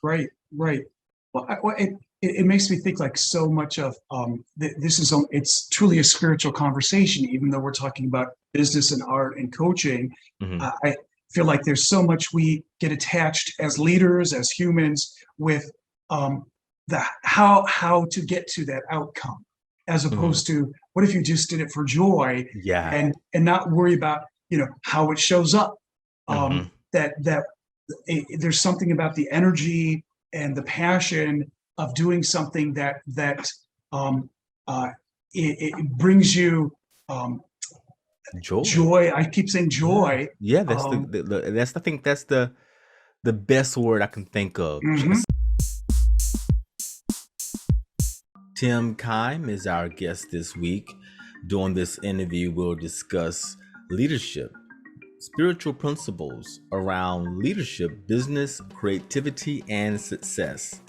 Right, right. It makes me think like so much of this is it's truly a spiritual conversation, even though we're talking about business and art and coaching. Hmm. I feel like there's so much we get attached as leaders, as humans, with um, the how to get to that outcome, as Hmm. opposed to what if you just did it for joy Yeah. and not worry about how it shows up. Hmm. That there's something about the energy and the passion of doing something that um, uh, it brings you Joy. joy. I keep saying Yeah. joy. Yeah. That's Um, that's I think that's the best word I can think of. mhm. Tim Kime is our guest this week. During this interview, we'll discuss leadership, spiritual principles around leadership, business, creativity, and success.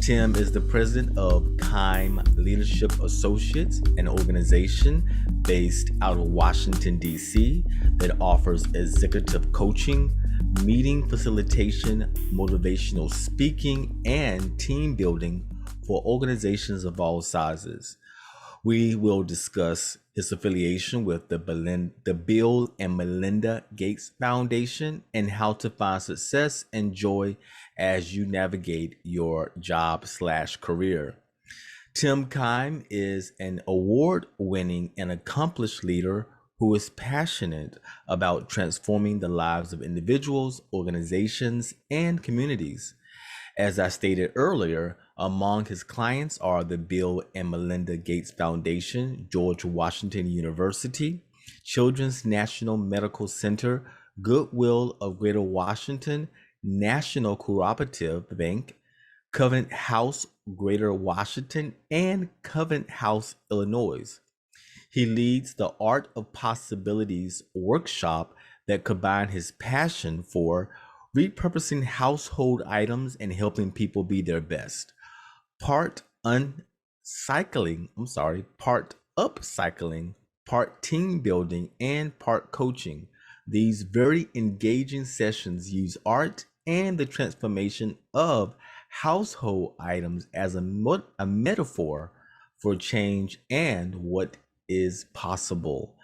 Tim is the president of Kime Leadership Associates, an organization based out of Washington, D.C., that offers executive coaching, meeting facilitation, motivational speaking, and team building for organizations of all sizes. We will discuss his affiliation with the Bill and Melinda Gates Foundation and how to find success and joy as you navigate your job/career. Tim Kime is an award-winning and accomplished leader who is passionate about transforming the lives of individuals, organizations, and communities. As I stated earlier, among his clients are the Bill and Melinda Gates Foundation, George Washington University, Children's National Medical Center, Goodwill of Greater Washington, National Cooperative Bank, Covenant House, Greater Washington, and Covenant House, Illinois. He leads the Art of Possibilities workshop that combines his passion for repurposing household items and helping people be their best. Part part upcycling, part team building, and part coaching. These very engaging sessions use art and the transformation of household items as a metaphor for change and what is possible.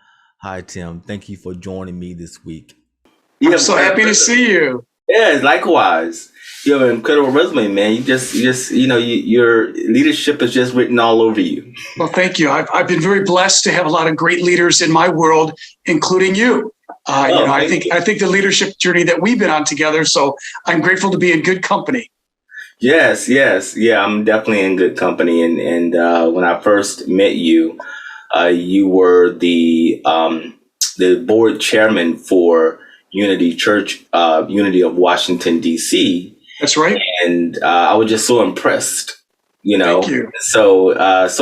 Hi, Tim. Thank you for joining me this week. I'm You have so quite a happy to resume. see you. Yeah, likewise. You have an incredible resume, man. Your leadership is just written all over you. Well, thank you. I've been very blessed to have a lot of great leaders in my world, including you. Oh, I thank think you. I think the leadership journey that we've been on together. So I'm grateful to be in good company. Yes, yes, yeah. I'm definitely in good company. And when I first met you, you were the board chairman for Unity Church, Unity of Washington D.C. That's right. And I was just so impressed, you Thank know. you. So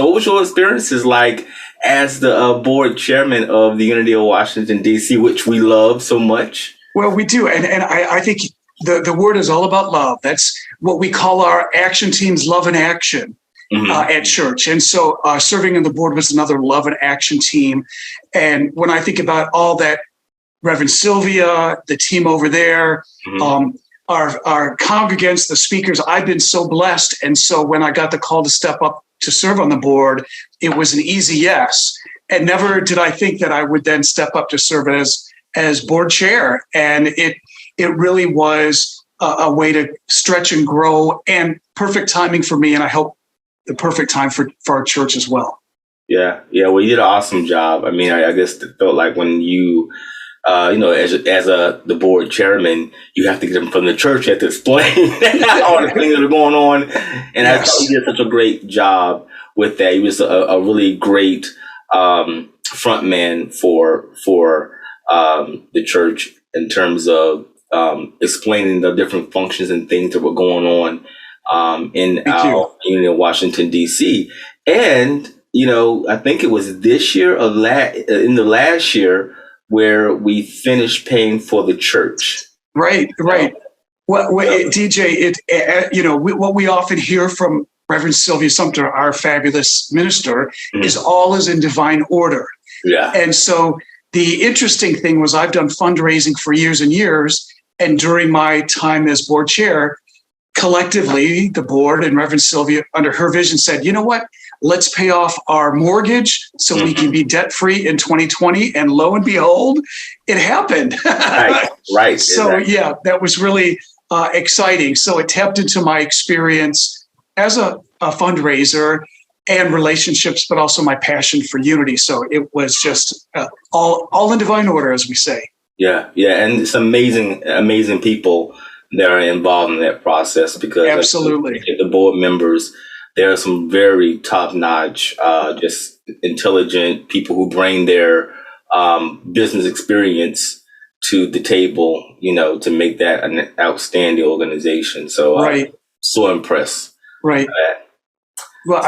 what was your experiences like as the board chairman of the Unity of Washington D.C., which we love so much? Well, we do, and I think the word is all about love. That's what we call our action teams, love and action. Hmm. At church. And so serving on the board was another love and action team. And when I think about all that, Reverend Sylvia, the team over there, Hmm. um, our congregants, the speakers, I've been so blessed. And so when I got the call to step up to serve on the board, it was an easy yes. And never did I think that I would then step up to serve as board chair. And it really was a way to stretch and grow and perfect timing for me. And I hope the perfect time for our church as well. Yeah, yeah. Well, you did an awesome job. I mean, I guess it felt like when you, as the board chairman, you have to get them from the church. You have to explain all the things that are going on. And I thought Yes. you did such a great job with that. You was a really great front man for the church in terms of explaining the different functions and things that were going on in Thank you. our Union of Washington D.C. And I think it was this year or in the last year where we finished paying for the church. Right. So, Right. DJ, what we often hear from Reverend Sylvia Sumter, our fabulous minister, is mhm, all is in divine order. yeah. And so the interesting thing was I've done fundraising for years and years. And during my time as board chair, collectively, the board and Reverend Sylvia, under her vision, said, you know what? Let's pay off our mortgage so we can be debt free in 2020. And lo and behold, it happened. Right. So, yeah, that was really exciting. So it tapped into my experience as a fundraiser and relationships, but also my passion for unity. So it was just all in divine order, as we say. Yeah. And it's amazing people that are involved in that process, because absolutely, the board members, there are some very top-notch, just intelligent people who bring their business experience to the table, to make that an outstanding organization. So right. So impressed. Right. Well,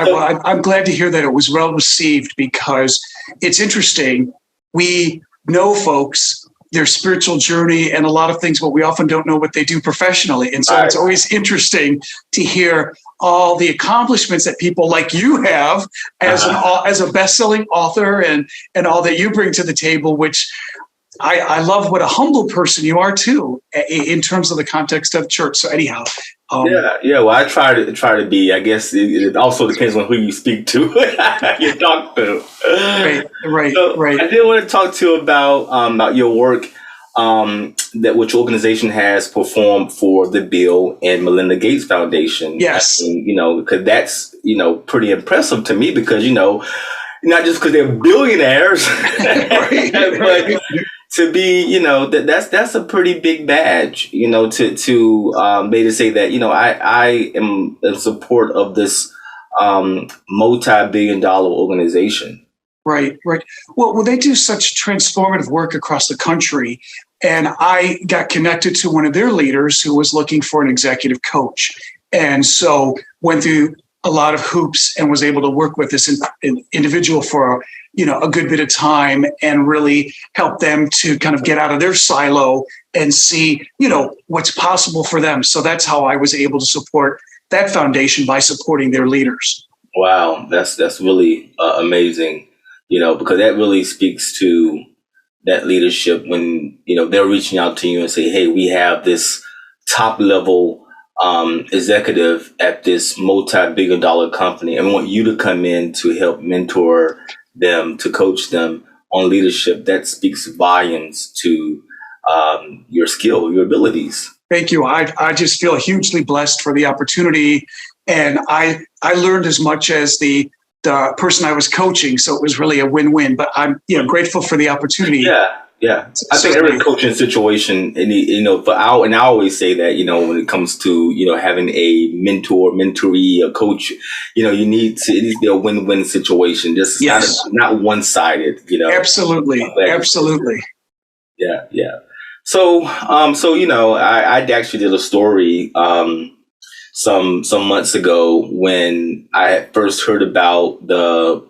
I'm glad to hear that it was well received, because it's interesting. We know folks, their spiritual journey and a lot of things, but we often don't know what they do professionally. And so it's always interesting to hear all the accomplishments that people like you have as a best-selling author and all that you bring to the table, which I love what a humble person you are too, in terms of the context of church. So anyhow. Yeah. Well, I try to be. I guess it also depends on who you speak to, you talk to. Right. I did want to talk to you about your work, that which organization has performed for the Bill and Melinda Gates Foundation. Yes, because that's pretty impressive to me, because not just because they're billionaires, but to be, that's a pretty big badge, to maybe say that, I am in support of this multi-billion-dollar organization. Right. Well, they do such transformative work across the country. And I got connected to one of their leaders who was looking for an executive coach. And so went through a lot of hoops and was able to work with this individual for a good bit of time, and really help them to kind of get out of their silo and see, what's possible for them. So that's how I was able to support that foundation, by supporting their leaders. Wow, that's really amazing, because that really speaks to that leadership when, they're reaching out to you and say, hey, we have this top level executive at this multi-billion-dollar company, and want you to come in to help mentor them, to coach them on leadership. That speaks volumes to your skill, your abilities. Thank you. I just feel hugely blessed for the opportunity, and I learned as much as the person I was coaching, so it was really a win-win. But I'm grateful for the opportunity. Yeah. I think every coaching situation, and I always say that, when it comes to, having a mentor, mentoree, a coach, you need to, it needs to be a win-win situation. Just not one-sided, Absolutely. Yeah. So, I actually did a story, some months ago, when I had first heard about the,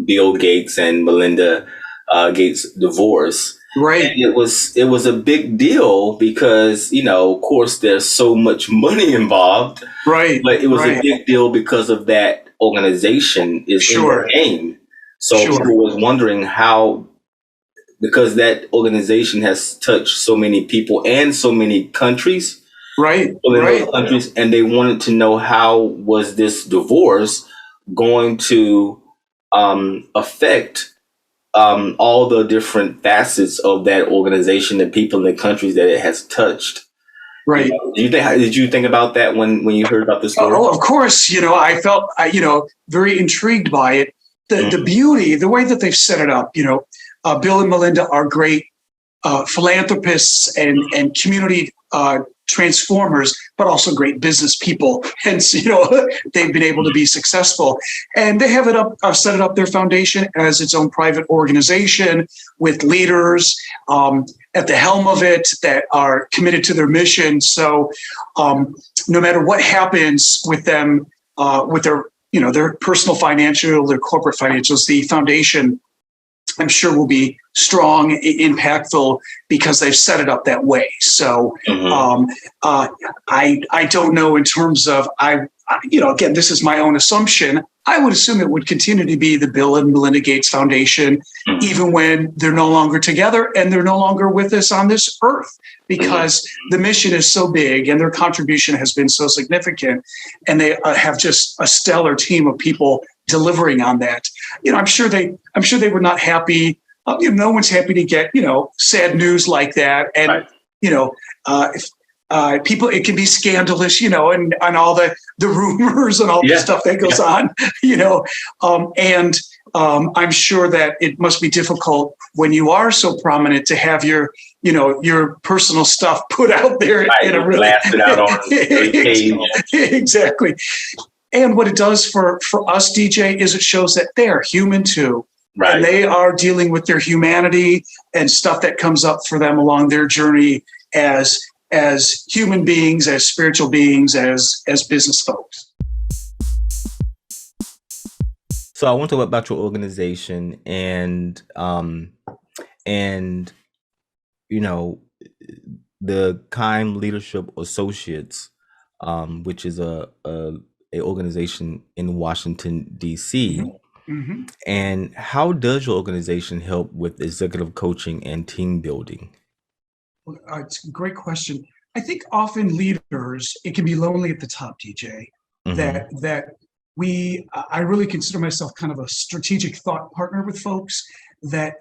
Bill Gates and Melinda Gates divorce. Right. And it was a big deal because, of course, there's so much money involved. Right. But it was a big deal because of that organization is in the game. So people was wondering how, because that organization has touched so many people and so many countries. Right. Countries, and they wanted to know how was this divorce going to affect all the different facets of that organization, the people in the countries that it has touched. Right. Did you think about that when you heard about this story? Oh, of course. I felt, very intrigued by it. The beauty, the way that they've set it up, Bill and Melinda are great philanthropists and community transformers, but also great business people. Hence, they've been able to be successful. And they have set it up, their foundation, as its own private organization with leaders at the helm of it that are committed to their mission. So no matter what happens with them, with their personal financial, their corporate financials, the foundation I'm sure will be strong, impactful because they've set it up that way. So I don't know in terms of again, this is my own assumption. I would assume it would continue to be the Bill and Melinda Gates Foundation, even when they're no longer together and they're no longer with us on this earth, because the mission is so big and their contribution has been so significant, and they have just a stellar team of people delivering on that. I'm sure they were not happy. No one's happy to get sad news like that, and people, it can be scandalous, and all the rumors and all the stuff that goes on, and I'm sure that it must be difficult when you are so prominent to have your personal stuff put out there in a really blasted out on the page. Exactly. And what it does for us, DJ, is it shows that they're human too. Right. And they are dealing with their humanity and stuff that comes up for them along their journey as human beings, as spiritual beings, as business folks. So I want to talk about your organization and the Kime Leadership Associates, which is a organization in Washington, D.C. Mm-hmm. And how does your organization help with executive coaching and team building? Well, it's a great question. I think often leaders, it can be lonely at the top, DJ, that I really consider myself kind of a strategic thought partner with folks that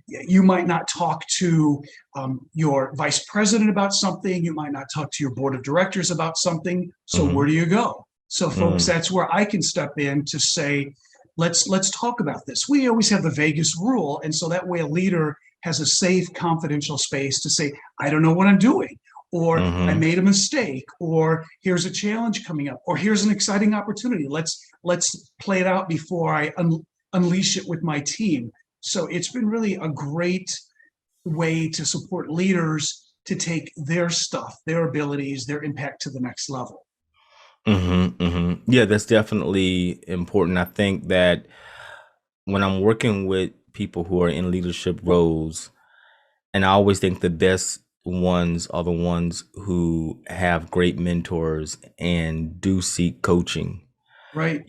you might not talk to your vice president about something. You might not talk to your board of directors about something. So where do you go? So folks, that's where I can step in to say, let's talk about this. We always have the Vegas rule. And so that way a leader has a safe, confidential space to say, I don't know what I'm doing, or I made a mistake, or here's a challenge coming up, or here's an exciting opportunity. Let's play it out before I unleash it with my team. So it's been really a great way to support leaders to take their stuff, their abilities, their impact to the next level. Yeah, that's definitely important. I think that when I'm working with people who are in leadership roles, and I always think the best ones are the ones who have great mentors and do seek coaching. Right.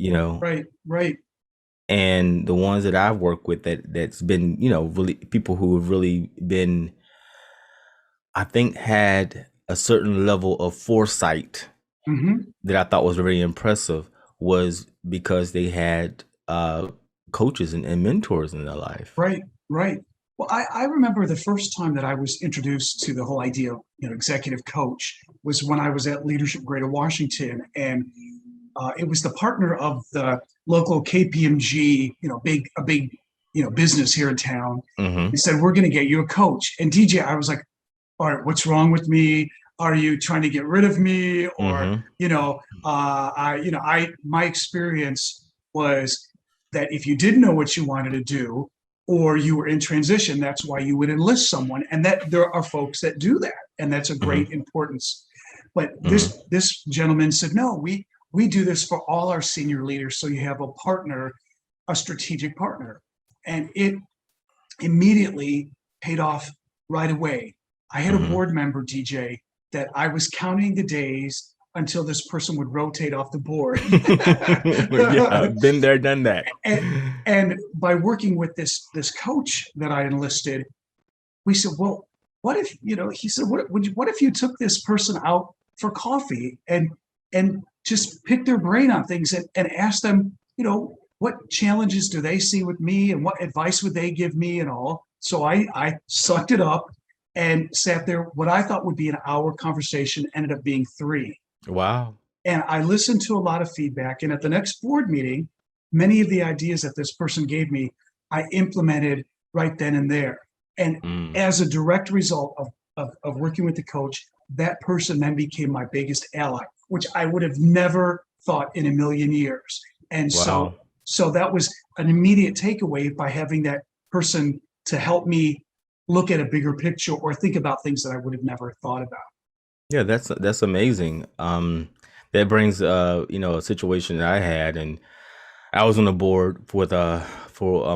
Right. And the ones that I've worked with that's been, really people who have really been, I think, had a certain level of foresight that I thought was very impressive, was because they had coaches and mentors in their life. Right. Well, I remember the first time that I was introduced to the whole idea of executive coach was when I was at Leadership Greater Washington, and it was the partner of the local KPMG, a big business here in town. He said, "We're going to get you a coach." And DJ, I was like, "All right, what's wrong with me? Are you trying to get rid of me?" Or my experience was that if you didn't know what you wanted to do, or you were in transition, that's why you would enlist someone, and that there are folks that do that, and that's a great importance. But this gentleman said, "No, we do this for all our senior leaders, so you have a partner, a strategic partner," and it immediately paid off right away. I had a board member, DJ, that I was counting the days until this person would rotate off the board. Yeah, been there, done that. And by working with this coach that I enlisted, we said, well, what if, he said, what if you took this person out for coffee and just pick their brain on things and ask them, what challenges do they see with me and what advice would they give me and all. So I sucked it up and sat there. What I thought would be an hour conversation ended up being 3. Wow. And I listened to a lot of feedback. And at the next board meeting, many of the ideas that this person gave me, I implemented right then and there. And as a direct result of working with the coach, that person then became my biggest ally, which I would have never thought in a million years. And so that was an immediate takeaway by having that person to help me look at a bigger picture or think about things that I would have never thought about. Yeah, that's amazing. That brings a situation that I had, and I was on the board for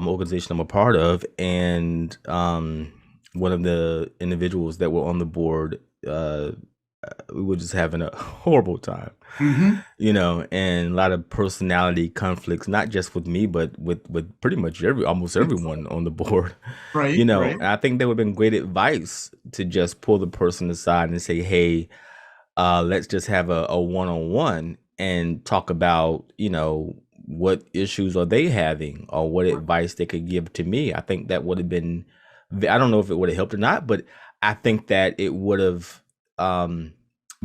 organization I'm a part of, and one of the individuals that were on the board, uh, we were just having a horrible time, Hmm. and a lot of personality conflicts, not just with me, but with pretty much almost everyone on the board, Right, right, And I think that would have been great advice to just pull the person aside and say, hey, let's just have a one-on-one and talk about, what issues are they having or what advice they could give to me. I think that would have been, I don't know if it would have helped or not, but I think that it would have um,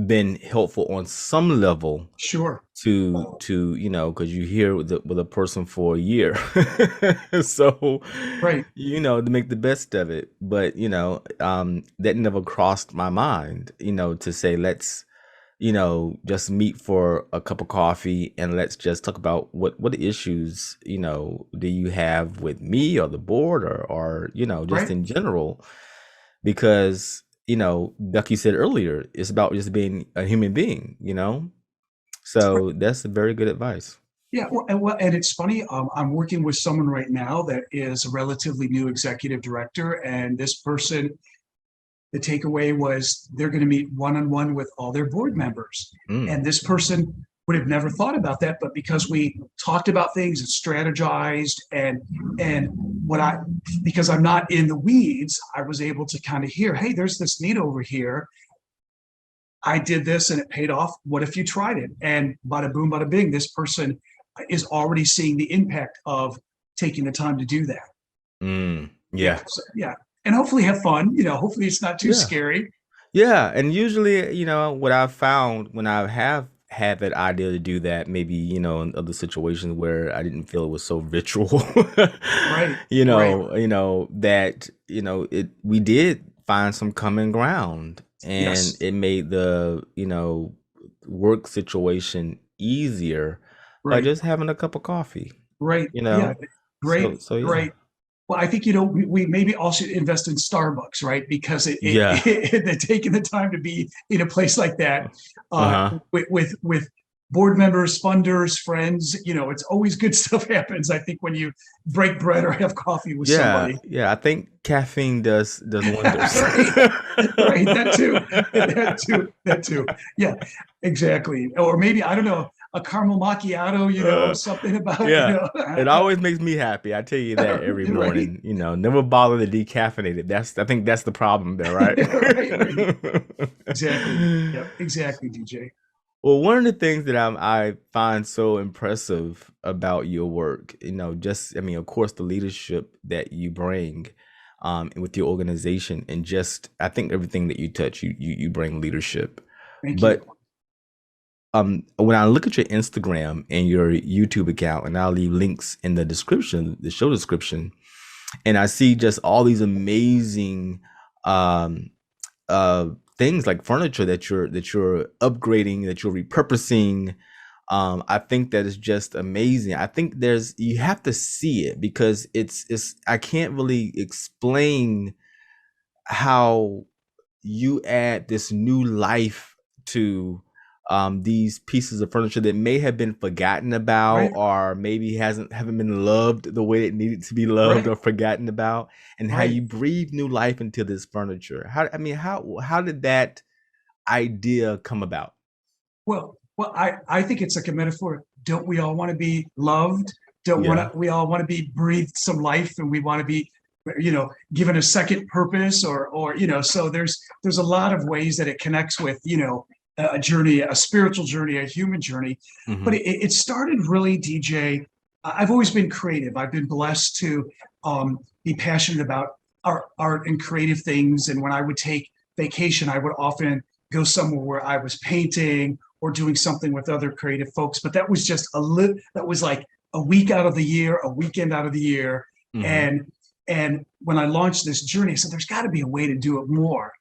been helpful on some level sure, to because you here with a person for a year, so right, to make the best of it. But that never crossed my mind, to say let's just meet for a cup of coffee and let's just talk about what issues do you have with me or the board or just right. in general, because like you said earlier, it's about just being a human being, so that's a very good advice. Yeah, and it's funny. I'm working with someone right now that is a relatively new executive director, and this person, the takeaway was they're going to meet one-on-one with all their board members. Mm, And this person would have never thought about that, but because we talked about things and strategized and what I because I'm not in the weeds, I was able to kind of hear, hey, there's this need over here. I did this and it paid off. What if you tried it? And bada boom, bada bing, this person is already seeing the impact of taking the time to do that. Yeah. yeah. So, yeah. And hopefully have fun. Hopefully it's not too Yeah. scary. Yeah, and usually, what I've found when I have had that idea to do that, maybe, in other situations where I didn't feel it was so ritual, Right. Right. that, we did find some common ground, and Yes. it made the, work situation easier by Right. just having a cup of coffee, Right. you Yeah. know? Great. So yeah. Great. Well, I think we maybe all should invest in Starbucks, right? Because Yeah. they're taking the time to be in a place like that, uh, Uh-huh. with board members, funders, friends. It's always good stuff happens. I think when you break bread or have coffee with Yeah, somebody. yeah, I think caffeine does wonders. Right, right. That too. That too. That too. Yeah, exactly. Or maybe I don't know, a caramel macchiato. Uh, Something about yeah, it always makes me happy. I tell you that every right, morning. Never bother to decaffeinate it. I think that's the problem there, right? right, right. Exactly. Yep. Exactly, DJ. Well, one of the things that I find so impressive about your work, just, I mean, of course, the leadership that you bring, with your organization, and just, I think everything that you touch, you bring leadership. Thank you. But when I look at your Instagram and your YouTube account, and I'll leave links in the description, the show description, and I see just all these amazing um, uh, things like furniture that you're upgrading, that you're repurposing. I think that is just amazing. I think you have to see it, because it's I can't really explain how you add this new life to these pieces of furniture that may have been forgotten about, Right, or maybe haven't been loved the way it needed to be loved right, or forgotten about, and how right. you breathe new life into this furniture. How did that idea come about? Well, I think it's like a metaphor. Don't we all want to be loved? Don't want Yeah. to we all want to be breathed some life, and we want to be, given a second purpose, so there's a lot of ways that it connects with, a journey, a spiritual journey, a human journey. But Hmm. it started really, DJ. I've always been creative. I've been blessed to be passionate about art and creative things. And when I would take vacation, I would often go somewhere where I was painting or doing something with other creative folks. But that was just that was like a week out of the year, a weekend out of the year. Hmm. And when I launched this journey, I said, there's got to be a way to do it more.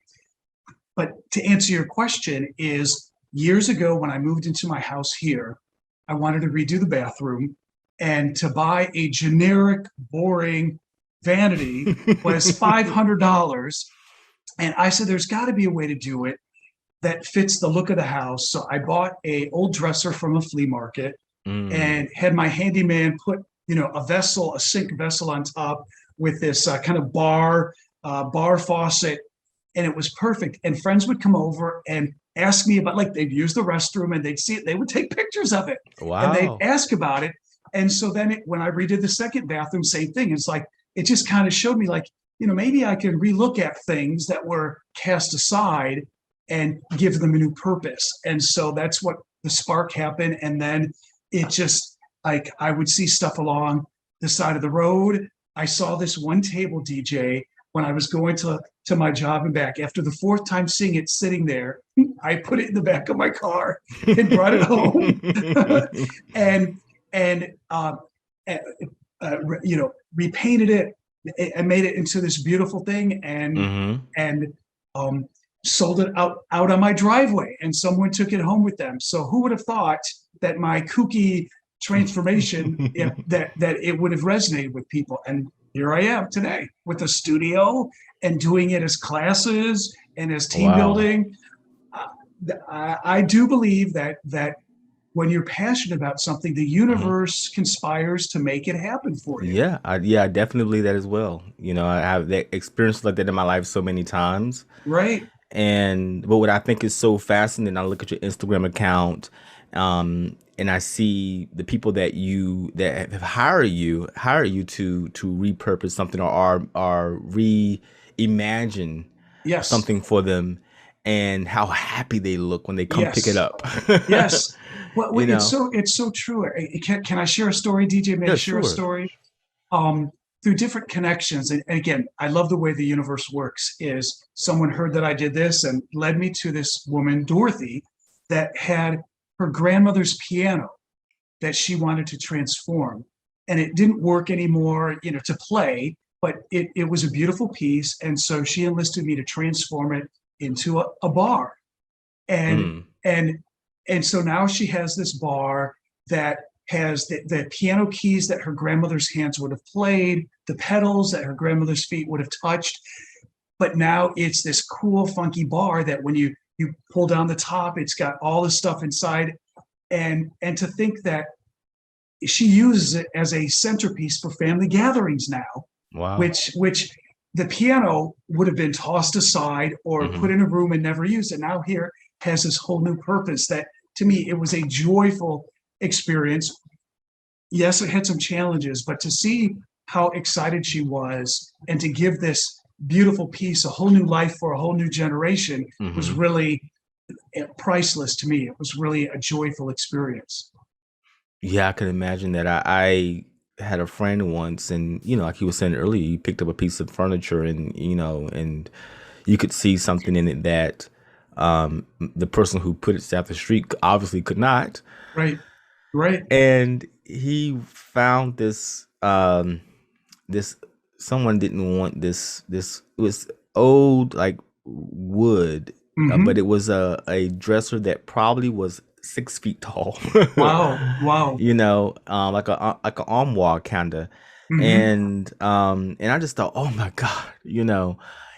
But to answer your question is, years ago when I moved into my house here, I wanted to redo the bathroom, and to buy a generic, boring vanity was $500. And I said, there's got to be a way to do it that fits the look of the house. So I bought a old dresser from a flea market. and had my handyman put, a sink vessel on top with this kind of bar faucet, and it was perfect. And friends would come over and ask me about, like, they'd use the restroom and they'd see it. They would take pictures of it and they'd Wow. ask about it. And so then when I redid the second bathroom, same thing. It's like, it just kind of showed me, like, maybe I can relook at things that were cast aside and give them a new purpose. And so that's what the spark happened. And then it just, like, I would see stuff along the side of the road. I saw this one table, DJ, when I was going to my job and back. After the fourth time seeing it sitting there, I put it in the back of my car and brought it home. and repainted it and made it into this beautiful thing, and sold it out on my driveway, and someone took it home with them. So who would have thought that my kooky transformation, that it would have resonated with people? And here I am today with a studio and doing it as classes and as team building. I do believe that when you're passionate about something, the universe conspires to make it happen for you. Yeah, I definitely believe that as well. I have that experience like that in my life so many times. Right. But what I think is so fascinating, I look at your Instagram account, and I see the people that have hire you to repurpose something or reimagine Yes. something for them, and how happy they look when they come pick it up. Yes. Well, it's so true. Can I share a story, DJ? May I share a story? Through different connections. And again, I love the way the universe works. Is someone heard that I did this and led me to this woman, Dorothy, that had her grandmother's piano that she wanted to transform. And it didn't work anymore, to play, but it was a beautiful piece. And so she enlisted me to transform it into a bar. And so now she has this bar that has the piano keys that her grandmother's hands would have played, the pedals that her grandmother's feet would have touched. But now it's this cool, funky bar that when you pull down the top, it's got all the stuff inside. And to think that she uses it as a centerpiece for family gatherings now. Wow. Which the piano would have been tossed aside or put in a room and never used. And now here has this whole new purpose that, to me, it was a joyful experience. Yes, it had some challenges, but to see how excited she was and to give this beautiful piece a whole new life for a whole new generation was really priceless to me. It was really a joyful experience. Yeah, I can imagine that. I had a friend once, and like he was saying earlier, you picked up a piece of furniture, and and you could see something in it that the person who put it down the street obviously could not. Right. And he found this someone didn't want this it was old, like, wood, but it was a dresser that probably was 6 feet tall. Wow. Like an armoire kind of. And I just thought, oh my God,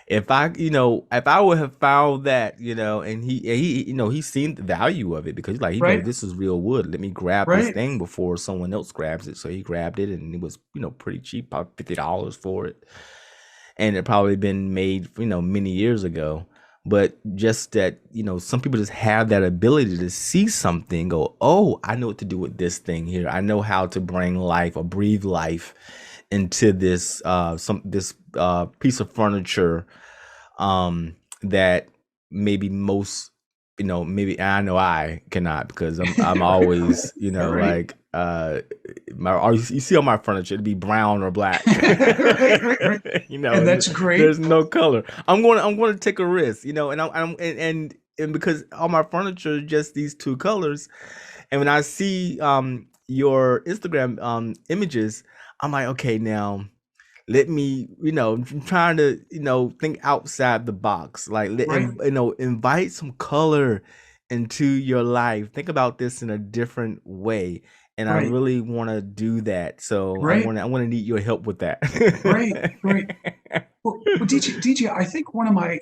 if I would have found that, and he's seen the value of it, because he knows this is real wood. Let me grab this thing before someone else grabs it. So he grabbed it, and it was, pretty cheap, probably $50 for it. And it probably been made, many years ago. But just that, some people just have that ability to see something, go, oh, I know what to do with this thing here. I know how to bring life or breathe life into this piece of furniture that maybe most, maybe I know I cannot, because I'm always, like, you see all my furniture, it'd be brown or black. Right. And that's great. There's no color. I'm going to take a risk, and because all my furniture is just these two colors. And when I see your Instagram images, I'm like, okay, now let me, I'm trying to, think outside the box. Like, invite some color into your life. Think about this in a different way. And I really want to do that. So I want to need your help with that. Right. Well, DJ, I think one of my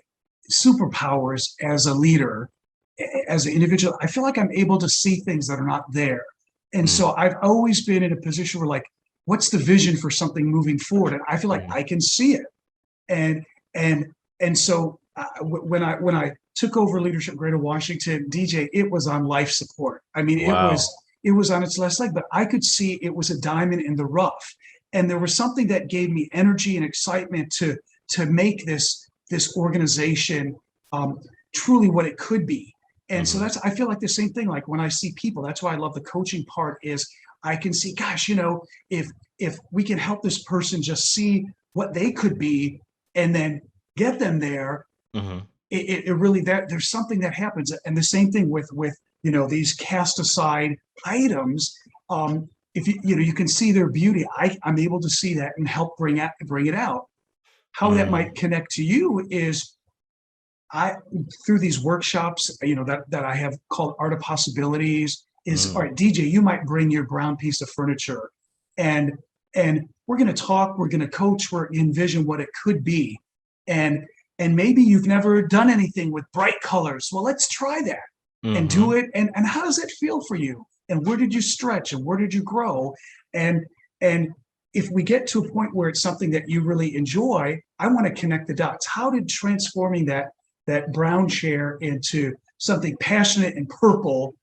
superpowers as a leader, as an individual, I feel like I'm able to see things that are not there. And so I've always been in a position where like, what's the vision for something moving forward? And I feel like I can see it. And so when I took over leadership Greater Washington, DJ, it was on life support. I mean, Wow. it was on its last leg, but I could see it was a diamond in the rough. And there was something that gave me energy and excitement to make this organization truly what it could be. And so I feel like the same thing. Like when I see people, that's why I love the coaching part is I can see, gosh, if we can help this person just see what they could be and then get them there, it really, there's something that happens. And the same thing with these cast aside items. If you can see their beauty, I'm able to see that and help bring it out. How that might connect to you is through these workshops, that I have called Art of Possibilities is, all right, DJ, you might bring your brown piece of furniture and we're going to talk, we're going to coach, we're envision what it could be. And maybe you've never done anything with bright colors. Well, let's try that and do it. And how does it feel for you? And where did you stretch and where did you grow? And if we get to a point where it's something that you really enjoy, I want to connect the dots. How did transforming that brown chair into something passionate and purple,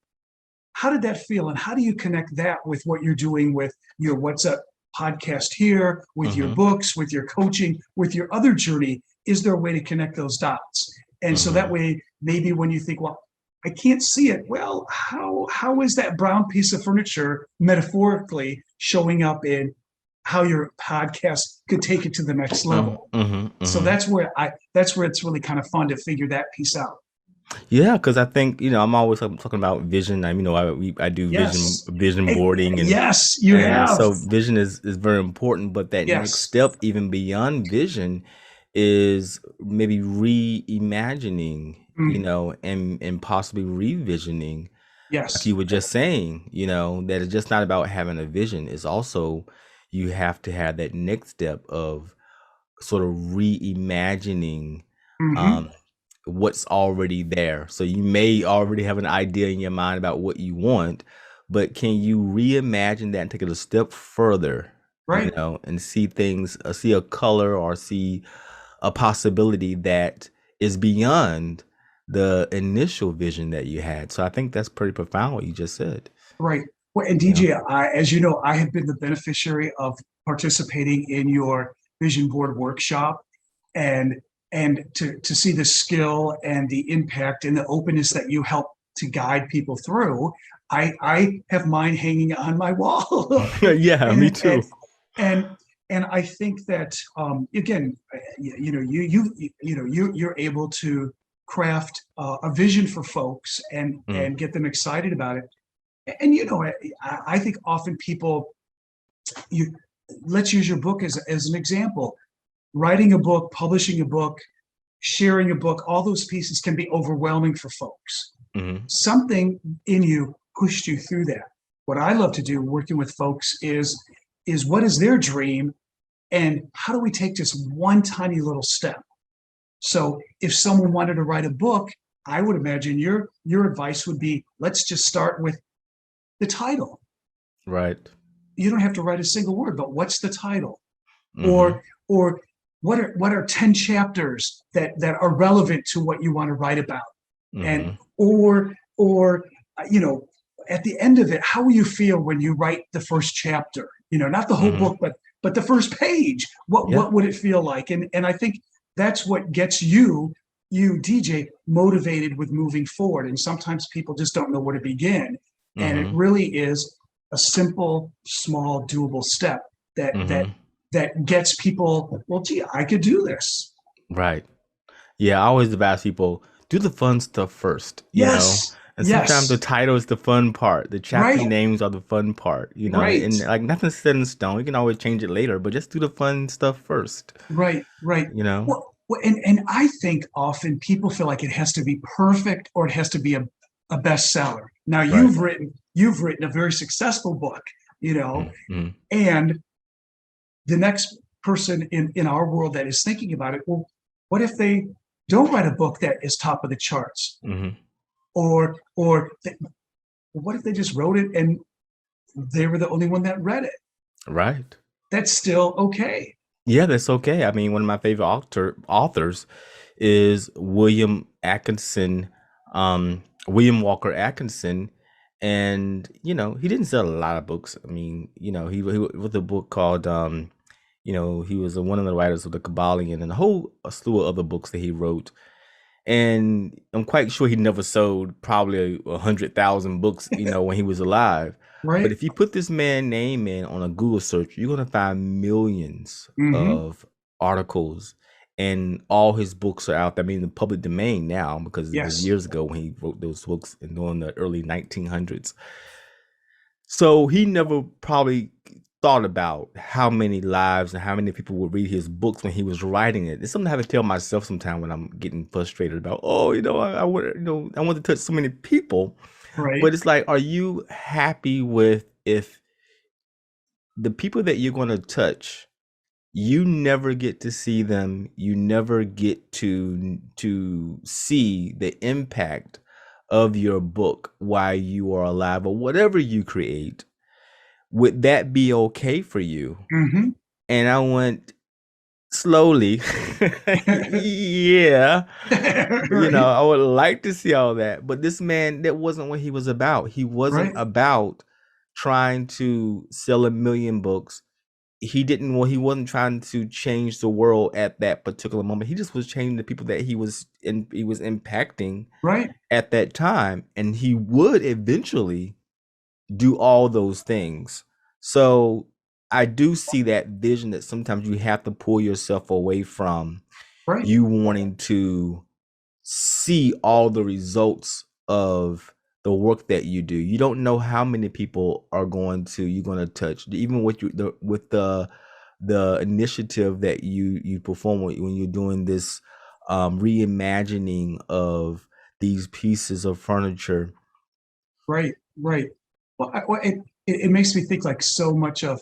how did that feel? And how do you connect that with what you're doing with your What's Up podcast here, with your books, with your coaching, with your other journey? Is there a way to connect those dots? And so that way, maybe when you think, well, I can't see it. Well, how is that brown piece of furniture metaphorically showing up in how your podcast could take it to the next level? So that's where it's really kind of fun to figure that piece out. Yeah, because I think I'm always talking about vision. I do vision boarding, and yes, you have. So vision is very important. But that next step, even beyond vision, is maybe reimagining, and possibly revisioning. Yes, Like you were just saying, that it's just not about having a vision. It's also you have to have that next step of sort of reimagining. What's already there. So you may already have an idea in your mind about what you want, but can you reimagine that and take it a step further, right. And see things, see a color or see a possibility that is beyond the initial vision that you had. So I think that's pretty profound what you just said. Right. Well, and DJ, as you know, I have been the beneficiary of participating in your vision board workshop, and to see the skill and the impact and the openness that you help to guide people through. I have mine hanging on my wall. Yeah, me too. And I think that again, you're able to craft a vision for folks and get them excited about it. And I think often people, let's use your book as an example. Writing a book, publishing a book, sharing a book, all those pieces can be overwhelming for folks. Something in you pushed you through that. What I love to do working with folks is what is their dream and how do we take just one tiny little step? So if someone wanted to write a book, I would imagine your advice would be, let's just start with the title. Right. You don't have to write a single word, but what's the title? Or what are 10 chapters that are relevant to what you want to write about? And or at the end of it, how will you feel when you write the first chapter? Not the whole book, but the first page. What would it feel like? And I think that's what gets you DJ motivated with moving forward. And sometimes people just don't know where to begin. And it really is a simple, small, doable step that gets people, well, gee, I could do this. Right. Yeah, I always advise people, do the fun stuff first, Yes. And sometimes the title is the fun part. The chapter names are the fun part, Right. And like nothing's set in stone. You can always change it later, but just do the fun stuff first. Right. Well, and I think often people feel like it has to be perfect or it has to be a bestseller. Now you've written a very successful book, and the next person in our world that is thinking about it, well, what if they don't write a book that is top of the charts? Or what if they just wrote it and they were the only one that read it. Right. That's still okay. Yeah, that's okay. I mean, one of my favorite authors is William Walker Atkinson, and he didn't sell a lot of books. I mean, he with a book called he was one of the writers of the Kabbalion and a whole slew of other books that he wrote. And I'm quite sure he never sold probably 100,000 books, when he was alive. Right. But if you put this man's name in on a Google search, you're gonna find millions of articles, and all his books are out there. I mean, the public domain now, because it was years ago when he wrote those books in the early 1900s. So he never probably thought about how many lives and how many people would read his books when he was writing it. It's something I have to tell myself sometime when I'm getting frustrated about, I want to touch so many people. Right. But it's like, are you happy with if the people that you're going to touch, you never get to see them, you never get to see the impact of your book while you are alive or whatever you create? Would that be okay for you? And I went, slowly. Yeah. Right. I would like to see all that. But this man, that wasn't what he was about. He wasn't about trying to sell 1 million books. He wasn't trying to change the world at that particular moment. He just was changing the people that he was impacting at that time. And he would eventually do all those things. So I do see that vision that sometimes you have to pull yourself away from you wanting to see all the results of the work that you do. You don't know how many people you're going to touch, even with the initiative that you perform when you're doing this reimagining of these pieces of furniture. Right. Well, it makes me think like so much of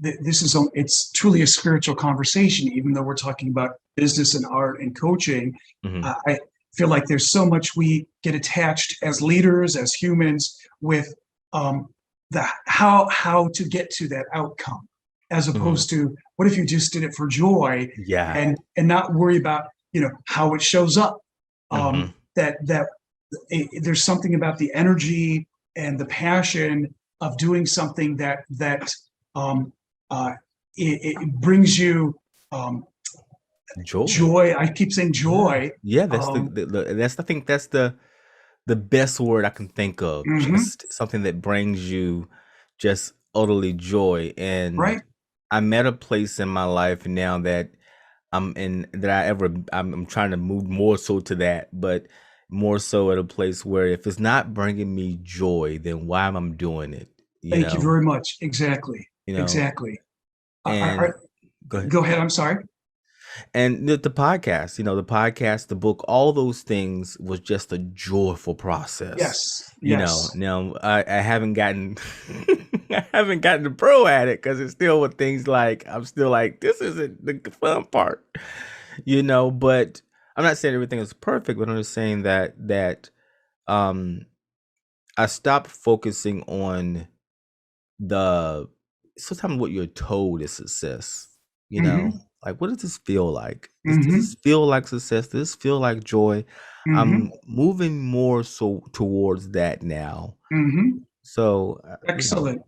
it's truly a spiritual conversation, even though we're talking about business and art and coaching. I feel like there's so much we get attached as leaders, as humans, with the how to get to that outcome, as opposed to what if you just did it for joy, and not worry about how it shows up. There's something about the energy and the passion of doing something that it brings you joy. I keep saying joy. Yeah, that's I think that's the best word I can think of. Just something that brings you just utterly joy. And I'm at a place in my life now that I'm trying to move more so to that, but more so at a place where if it's not bringing me joy, then why am I doing it? Thank you very much. Exactly. Exactly. And go ahead. I'm sorry. And the podcast, the book, all those things was just a joyful process. Yes. Now I haven't gotten I haven't gotten the pro at it, because it's still with things like I'm still like, this isn't the fun part. But I'm not saying everything is perfect, but I'm just saying that I stopped focusing on sometimes what you're told is success. Like, what does this feel like? Does this feel like success? Does this feel like joy? I'm moving more so towards that now. So excellent.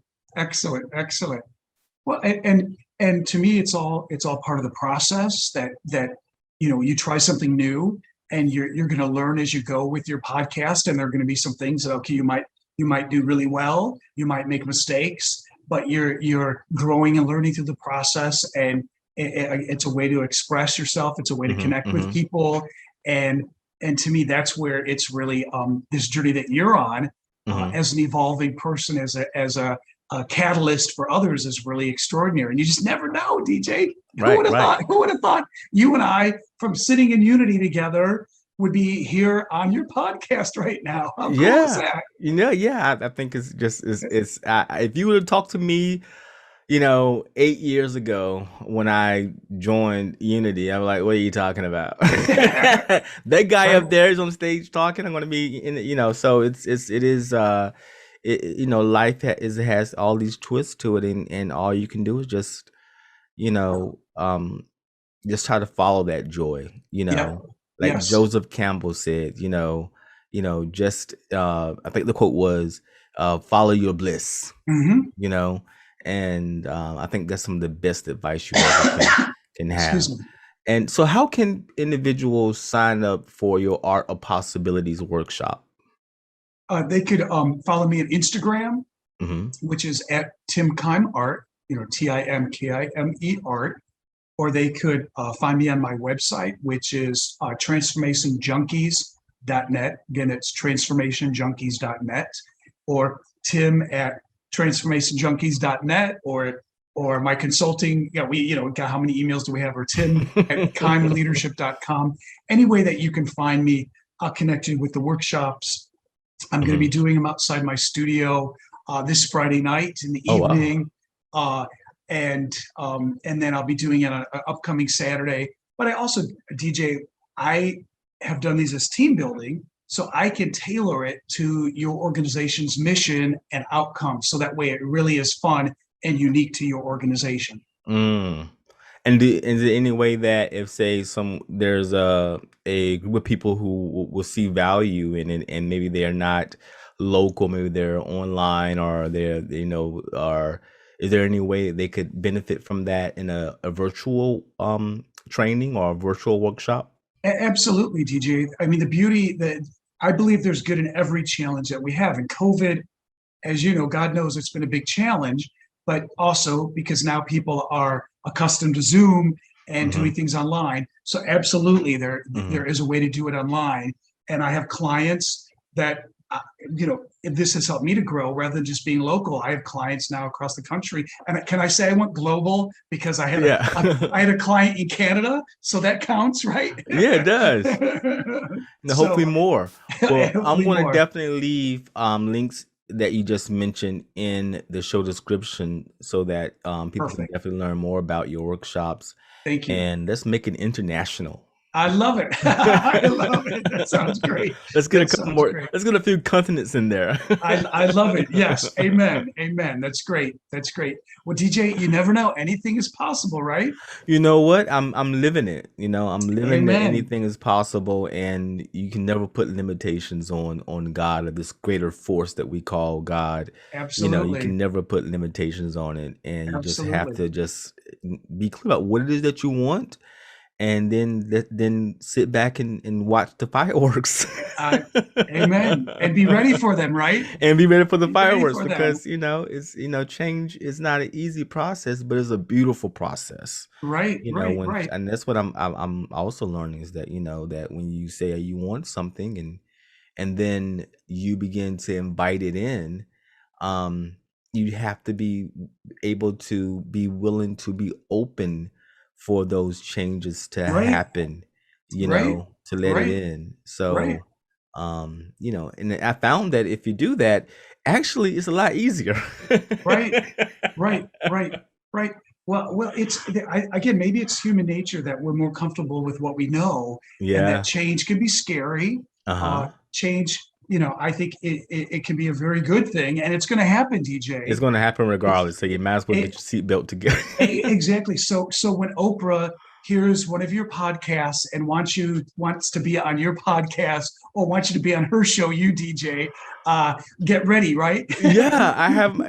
Well, and to me, it's all part of the process that you try something new, and you're going to learn as you go with your podcast, and there are going to be some things that you might do really well, you might make mistakes, but you're growing and learning through the process, and it's a way to express yourself. It's a way to connect with people, and to me, that's where it's really this journey that you're on as an evolving person, as a catalyst for others, is really extraordinary. And you just never know, DJ. Who would have thought you and I, from sitting in unity together, would be here on your podcast right now? How cool is that? I think it's just if you would have talked to me 8 years ago when I joined Unity, I'm like, what are you talking about? That guy up there is on stage talking. I'm going to be in, so it is life has all these twists to it, and all you can do is just, you know, just try to follow that joy, Yep. like Yes. Joseph Campbell said, just I think the quote was, follow your bliss, Hmm. you know, and I think that's some of the best advice you ever can Excuse have. me. And so, how can individuals sign up for your Art of Possibilities workshop? They could follow me on Instagram, Hmm. which is at Tim Kime Art, TimKime Art, or they could find me on my website, which is transformationjunkies.net. Again, it's transformationjunkies.net, or Tim at transformationjunkies.net, or my consulting. Yeah, we got how many emails do we have? Or Tim at kimeleadership.com. Any way that you can find me, I'll connect you with the workshops. I'm going to be Hmm. doing them outside my studio this Friday night in the Oh wow. evening, uh, and then I'll be doing it on an upcoming Saturday. But I also, DJ, I have done these as team building, so I can tailor it to your organization's mission and outcome, so that way it really is fun and unique to your organization. Mm. And is there any way that if, say, there's a group of people who will see value in it, and maybe they're not local, maybe they're online, or or is there any way they could benefit from that in a virtual training or a virtual workshop? Absolutely, DJ. I mean, the beauty that I believe there's good in every challenge that we have. And COVID, as you know, God knows it's been a big challenge, but also because now people are accustomed to Zoom and Hmm. doing things online. So absolutely, Hmm. there is a way to do it online. And I have clients that this has helped me to grow rather than just being local. I have clients now across the country, and can I say I went global because Yeah. I had a client in Canada, so that counts, right? Yeah, it does. Now, hopefully So more. Well, I'm hopefully going to more. definitely leave links that you just mentioned in the show description, so that people can Perfect. definitely learn more about your workshops, Thank you. and let's make it international. I love it. I love it. That sounds great. Let's get a That couple sounds more. great. Let's get a few continents in there. I love it. Yes. Amen. Amen. That's great. That's great. Well, DJ, you never know. Anything is possible, right? You know what? I'm living it. I'm living that Amen. anything is possible, and you can never put limitations on God, or this greater force that we call God. You Absolutely. can never put limitations on it, and you just have Absolutely. to just be clear about what it is that you want, and then sit back and watch the fireworks. Uh, amen. And be ready for them, right? And be ready for the Be ready fireworks, for them. because change is not an easy process, but it's a beautiful process. Right. Right. When Right. and that's what I'm also learning, is that that when you say you want something, and then you begin to invite it in, um you have to be able to be willing to be open for those changes to Right. happen, Right. to let it Right. in. Right. So and I found that if you do that, actually it's a lot easier. Right. Right. Right. Right. Well, again, maybe it's human nature that we're more comfortable with what we know, and that Yeah. change can be scary. Uh-huh. Change, I think it can be a very good thing, and it's going to happen, DJ. It's going to happen It's regardless, so you might as well get it, your seatbelt together. exactly. So when Oprah hears one of your podcasts and wants to be on your podcast, or wants you to be on her show, you DJ, get ready, right? Yeah, I have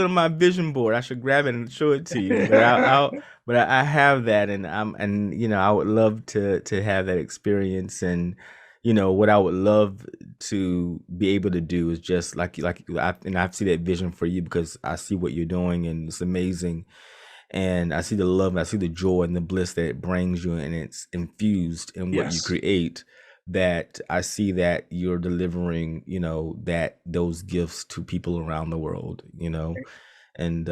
it on my vision board. I should grab it and show it to you. But I have that, and I would love to have that experience. And what I would love to be able to do is just I see that vision for you, because I see what you're doing, and it's amazing. And I see the love, and I see the joy and the bliss that it brings you, and it's infused in what you Yes. create. That I see that you're delivering, that those gifts to people around the world, and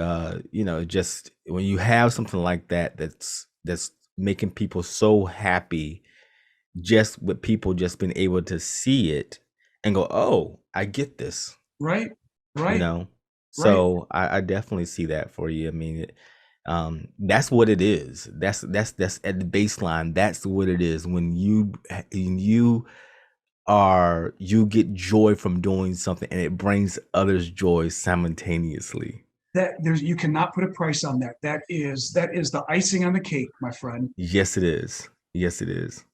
just when you have something like that, that's making people so happy, just with people just being able to see it and go, oh, I get this, Right. you Right. know Right. so I definitely see that for you. I mean, that's what it is. That's at the baseline. That's what it is. When you are you get joy from doing something and it brings others joy simultaneously. You cannot put a price on that. That is the icing on the cake, my friend. Yes, it is. Yes, it is.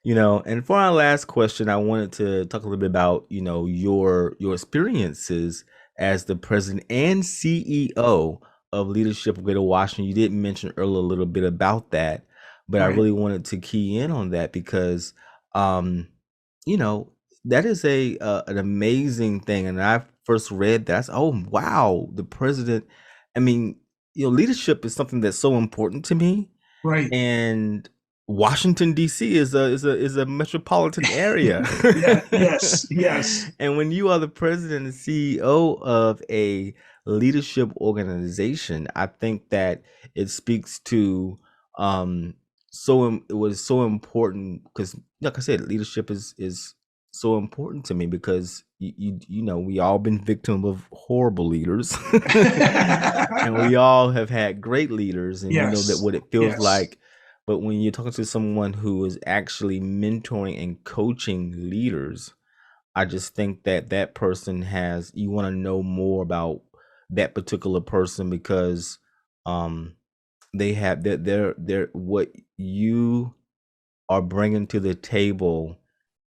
And for our last question, I wanted to talk a little bit about, your experiences as the president and CEO of Leadership of Greater Washington. You did mention earlier a little bit about that, but I Right. really wanted to key in on that because, you know, that is an amazing thing. And I first read that, I said, oh wow, the president. I mean, leadership is something that's so important to me, Right. and Washington D.C. is a metropolitan area. Yeah. Yes. Yes. And when you are the president and CEO of a leadership organization, I think that it speaks to it was so important because, like I said, leadership is so important to me because we all been victim of horrible leaders, and we all have had great leaders, and we know that Yes. what it feels Yes. like. But when you're talking to someone who is actually mentoring and coaching leaders, I just think that that person you want to know more about that particular person because they have they're what you are bringing to the table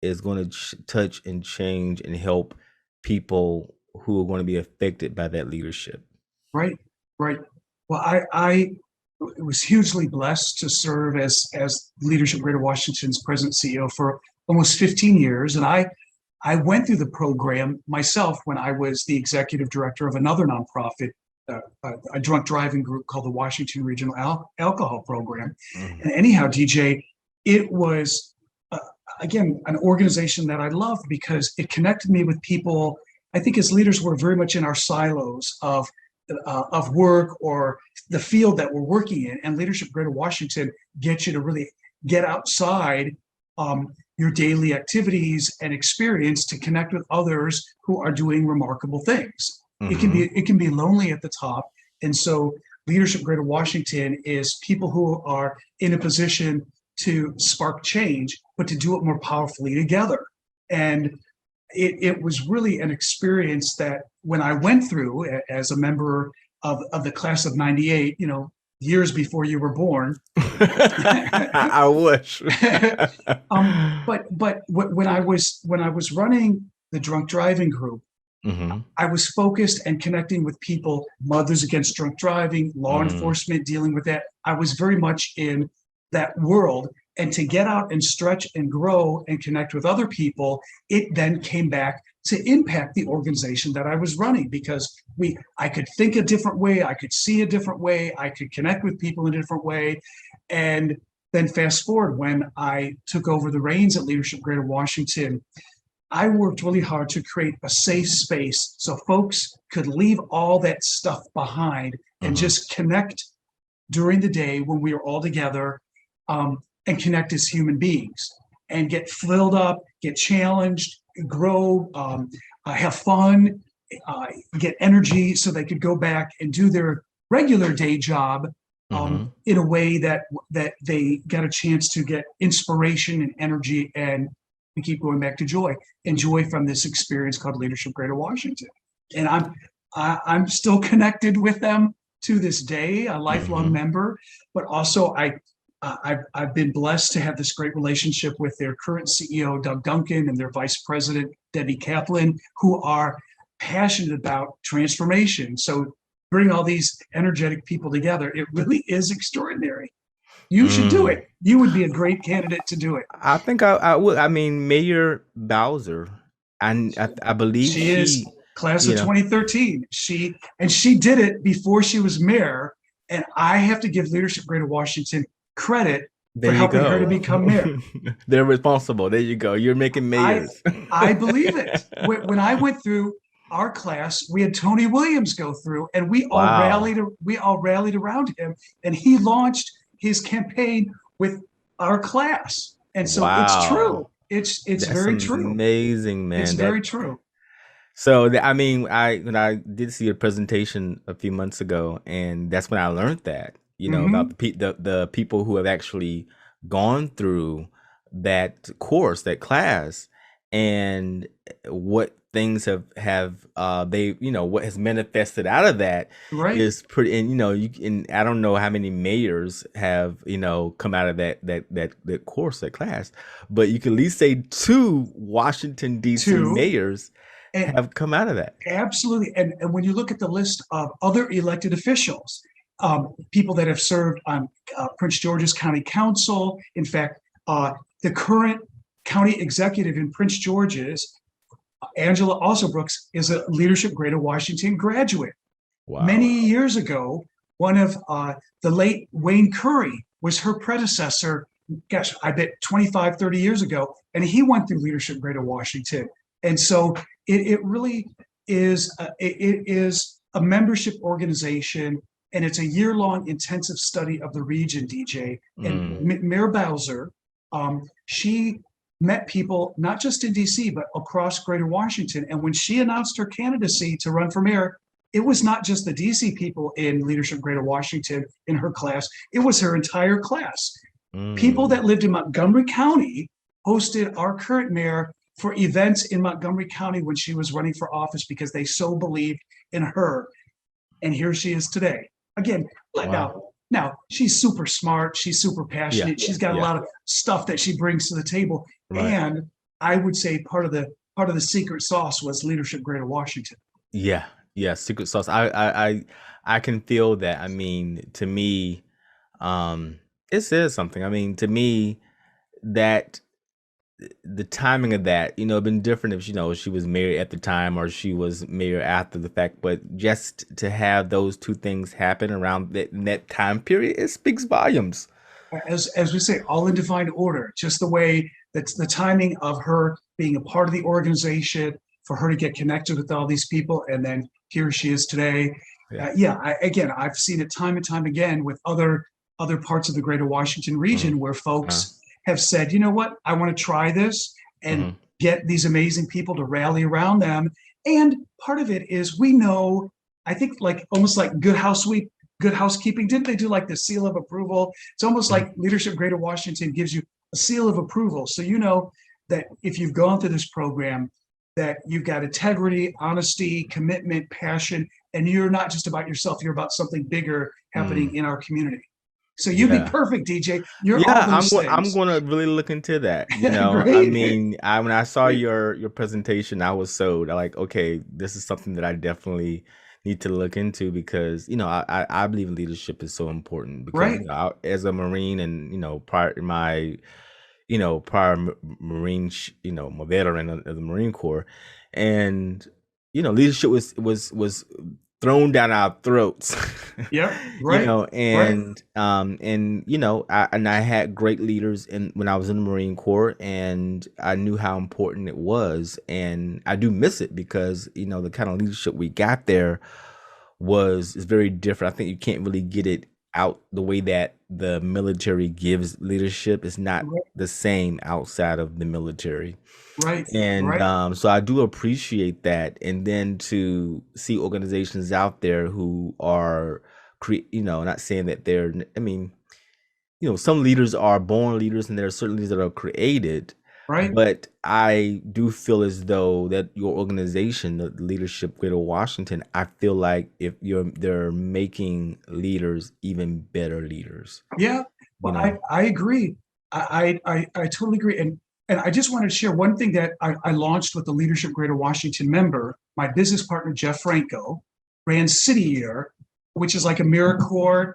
is going to touch and change and help people who are going to be affected by that leadership. Right. Right. Well, I was hugely blessed to serve as Leadership Greater Washington's president CEO for almost 15 years, and I went through the program myself when I was the executive director of another nonprofit, a drunk driving group called the Washington Regional Alcohol Program. And anyhow, DJ, it was, again, an organization that I loved because it connected me with people. I think as leaders, we're very much in our silos of work or the field that we're working in. And Leadership Greater Washington gets you to really get outside your daily activities and experience to connect with others who are doing remarkable things. It can be lonely at the top. And so Leadership Greater Washington is people who are in a position to spark change, but to do it more powerfully together. And it was really an experience that when I went through as a member of the class of 98, years before you were born. I wish. But when I was running the drunk driving group, I was focused and connecting with people, Mothers Against Drunk Driving, law enforcement, dealing with that. I was very much in that world. And to get out and stretch and grow and connect with other people, it then came back to impact the organization that I was running because I could think a different way, I could see a different way, I could connect with people in a different way. And then fast forward, when I took over the reins at Leadership Greater Washington, I worked really hard to create a safe space so folks could leave all that stuff behind and just connect during the day when we were all together, and connect as human beings and get filled up, get challenged, grow, have fun, get energy so they could go back and do their regular day job in a way that they got a chance to get inspiration and energy, and we keep going back to joy from this experience called Leadership Greater Washington. And I'm still connected with them to this day, a lifelong member, but also I've been blessed to have this great relationship with their current CEO, Doug Duncan, and their vice president, Debbie Kaplan, who are passionate about transformation. So bring all these energetic people together. It really is extraordinary. You should do it. You would be a great candidate to do it. I think I would. I mean, Mayor Bowser, and I believe she is class of 2013. She did it before she was mayor. And I have to give Leadership Greater Washington credit for helping her to become mayor. They're responsible. There you go. You're making mayors. I believe it. When I went through our class, we had Tony Williams go through, and we all rallied around him, and he launched his campaign with our class. And so it's true. It's That's very true. Amazing, man. It's very true. So I mean, when I did see a presentation a few months ago, and that's when I learned that. About the people who have actually gone through that course, that class, and what things have they, what has manifested out of that Right. is pretty. And you can, I don't know how many mayors have come out of that course, that class, but you can at least say two Washington D.C. Two. mayors And have come out of that. absolutely. And when you look at the list of other elected officials, people that have served on Prince George's County Council, in fact, the current county executive in Prince George's, Angela Alsobrooks, is a Leadership Greater Washington graduate. Wow. Many years ago, one of the late Wayne Curry was her predecessor. Gosh, I bet 25, 30 years ago, and he went through Leadership Greater Washington. And so it really is, it is a membership organization, and it's a year-long intensive study of the region, DJ. And Mayor Bowser, she met people not just in DC, but across Greater Washington. And when she announced her candidacy to run for mayor, it was not just the DC people in Leadership Greater Washington in her class, it was her entire class. People that lived in Montgomery County hosted our current mayor for events in Montgomery County when she was running for office because they so believed in her. And here she is today. Again, Wow. now she's super smart, she's super passionate, she's got a lot of stuff that she brings to the table. Right. And I would say part of the secret sauce was Leadership Greater Washington. Yeah, secret sauce. I can feel that. I mean, to me, it says something. I mean, to me, that the timing of that, it'd been different if she was married at the time or she was married after the fact. But just to have those two things happen around that time period, it speaks volumes. As we say, all in divine order. Just the way that's the timing of her being a part of the organization, for her to get connected with all these people, and then here she is today. Again, I've seen it time and time again with other parts of the Greater Washington region where folks have said, you know what, I want to try this and get these amazing people to rally around them. And part of it is, we know, I think, like almost like Good Housekeeping, didn't they do like the seal of approval? It's almost like Leadership Greater Washington gives you a seal of approval. So you know that if you've gone through this program, that you've got integrity, honesty, commitment, passion, and you're not just about yourself, you're about something bigger happening in our community. So you'd be perfect, DJ. You're all those things. I'm going to really look into that. I mean, when I saw your presentation, I was sold. I like, okay, this is something that I definitely need to look into, because I believe leadership is so important. Because as a Marine, and prior my Marine, my veteran of the Marine Corps, and leadership was thrown down our throats. I had great leaders when I was in the Marine Corps, and I knew how important it was, and I do miss it, because the kind of leadership we got there is very different. I think you can't really get it out the way that the military gives leadership. Is not the same outside of the military. And so I do appreciate that. And then to see organizations out there who are not saying that they're, I mean, some leaders are born leaders, and there are certain leaders that are created. But I do feel as though that your organization, the Leadership Greater Washington, I feel like they're making leaders even better leaders. Yeah, well, I agree. I totally agree. And I just wanted to share one thing that I launched with the Leadership Greater Washington member. My business partner, Jeff Franco, ran City Year, which is like AmeriCorps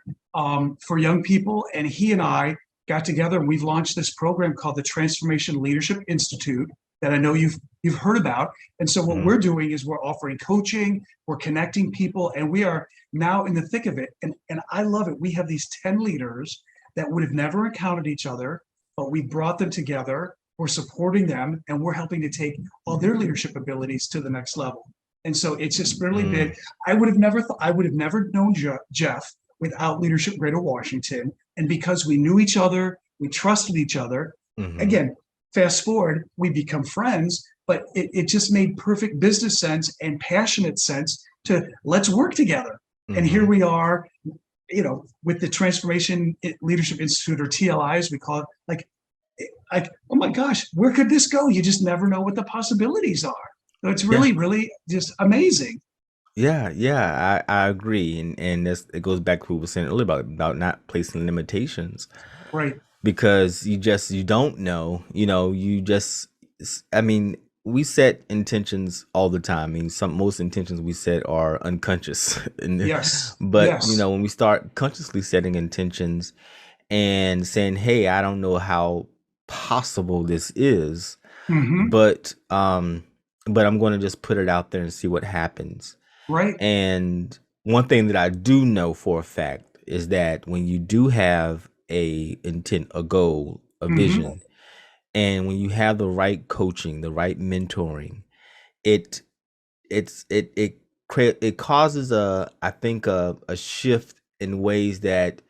for young people. And he and I got together, and we've launched this program called the Transformation Leadership Institute that I know you've heard about. And so what we're doing is we're offering coaching, we're connecting people, and we are now in the thick of it. And I love it. We have these 10 leaders that would have never encountered each other, but we brought them together. We're supporting them, and we're helping to take all their leadership abilities to the next level. And so it's just really big. I would have never known Jeff without Leadership Greater Washington. And because we knew each other, we trusted each other. Again, fast forward, we become friends, but it just made perfect business sense and passionate sense to let's work together. And here we are, with the Transformation Leadership Institute, or TLI, as we call it. Like, like, oh my gosh, where could this go? You just never know what the possibilities are. So it's Yeah. really, really just amazing. Yeah, I agree, and it goes back to what we were saying earlier about not placing limitations Right. because you don't know, you just, I mean, we set intentions all the time. I mean, most intentions we set are unconscious, Yes. but Yes. when we start consciously setting intentions and saying, "Hey, I don't know how possible this is, Hmm. but I'm going to just put it out there and see what happens." Right. And one thing that I do know for a fact is that when you do have a intent, a goal, a Hmm. vision, and when you have the right coaching, the right mentoring, it it causes I think a shift in ways that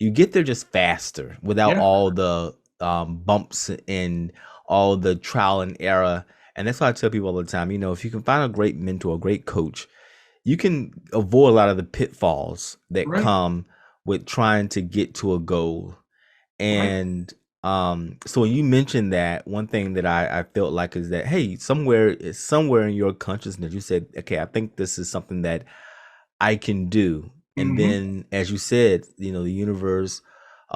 you get there just faster without Yeah. all the bumps and all the trial and error. And that's why I tell people all the time, if you can find a great mentor, a great coach, you can avoid a lot of the pitfalls that Right. come with trying to get to a goal. Right. And so when you mentioned that, one thing that I felt like is that, hey, somewhere in your consciousness you said, okay, I think this is something that I can do. And Hmm. then, as you said, the universe,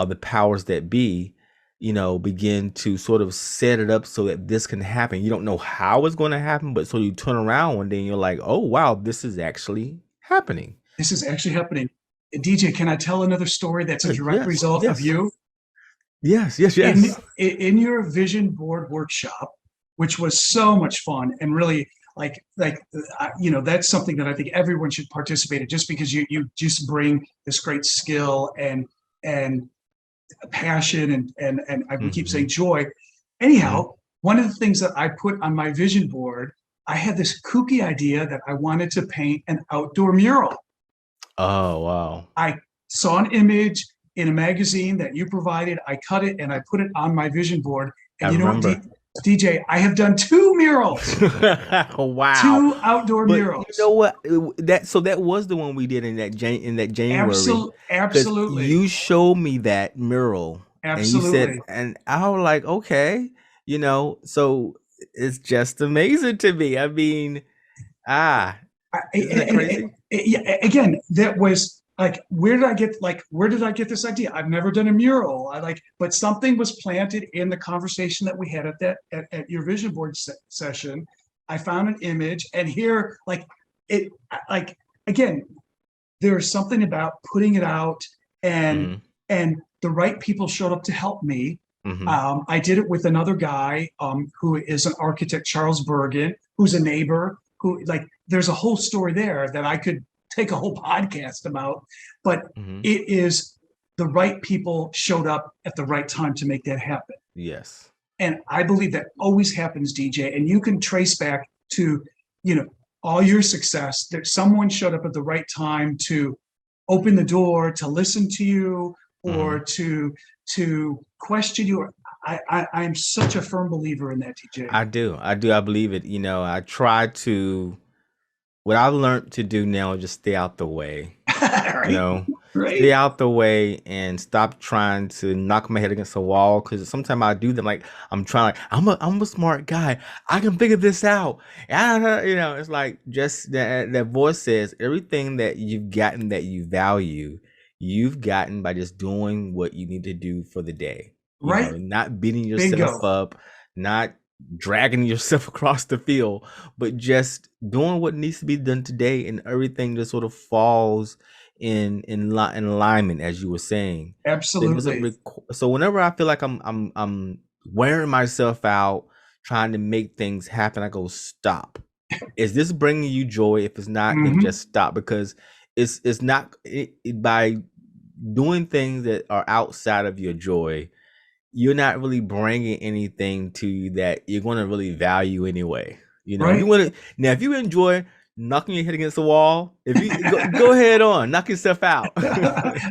the powers that be, begin to sort of set it up so that this can happen. You don't know how it's going to happen, but so you turn around one day and you're like, oh wow, this is actually happening. This is actually happening. DJ, can I tell another story that's a direct Yes, result of yes, you? yes, yes, in yes. in your vision board workshop, which was so much fun and really that's something that I think everyone should participate in, just because you just bring this great skill and passion and we keep Mm-hmm. saying joy. Mm-hmm. Anyhow, one of the things that I put on my vision board, I had this kooky idea that I wanted to paint an outdoor mural. Oh wow. I saw an image in a magazine that you provided. I cut it and I put it on my vision board. I And you know what, remember. DJ? I have done two murals, Wow. two outdoor But you know murals. what? That was the one we did in that January, because Absolutely, you showed me that mural and you said, absolutely. and I was like, okay, so it's just amazing to me. I mean, ah, isn't that crazy? Again, that was like, where did I get this idea? I've never done a mural. But something was planted in the conversation that we had at your vision board session. I found an image, and here, it, like again, there's something about putting it out, and Mm-hmm. and the right people showed up to help me. Mm-hmm. I did it with another guy who is an architect, Charles Bergen, who's a neighbor. Who there's a whole story there that I could take a whole podcast about, but Mm-hmm. it is the right people showed up at the right time to make that happen. Yes. And I believe that always happens, DJ. And you can trace back to, you know, all your success that someone showed up at the right time to open the door, to listen to you, Mm-hmm. or to question you. I'm such a firm believer in that, DJ. I believe it. I try to, what I've learned to do now is just stay out the way. you Right, know, right. Stay out the way and stop trying to knock my head against the wall. Because sometimes I do them like I'm trying. Like I'm a smart guy. I can figure this out. It's like just that voice says everything that you've gotten that you value, you've gotten by just doing what you need to do for the day. Right. Not beating yourself Bingo. up, not dragging yourself across the field, but just doing what needs to be done today, and everything just sort of falls in alignment, as you were saying. So it doesn't Absolutely. so whenever I feel like I'm wearing myself out trying to make things happen, I go, stop. Is this bringing you joy? If it's not, then Hmm. just stop, because it's not by doing things that are outside of your joy, you're not really bringing anything to you that you're going to really value anyway. If you Right. want to, now, if you enjoy knocking your head against the wall, if you go ahead on, knock yourself out.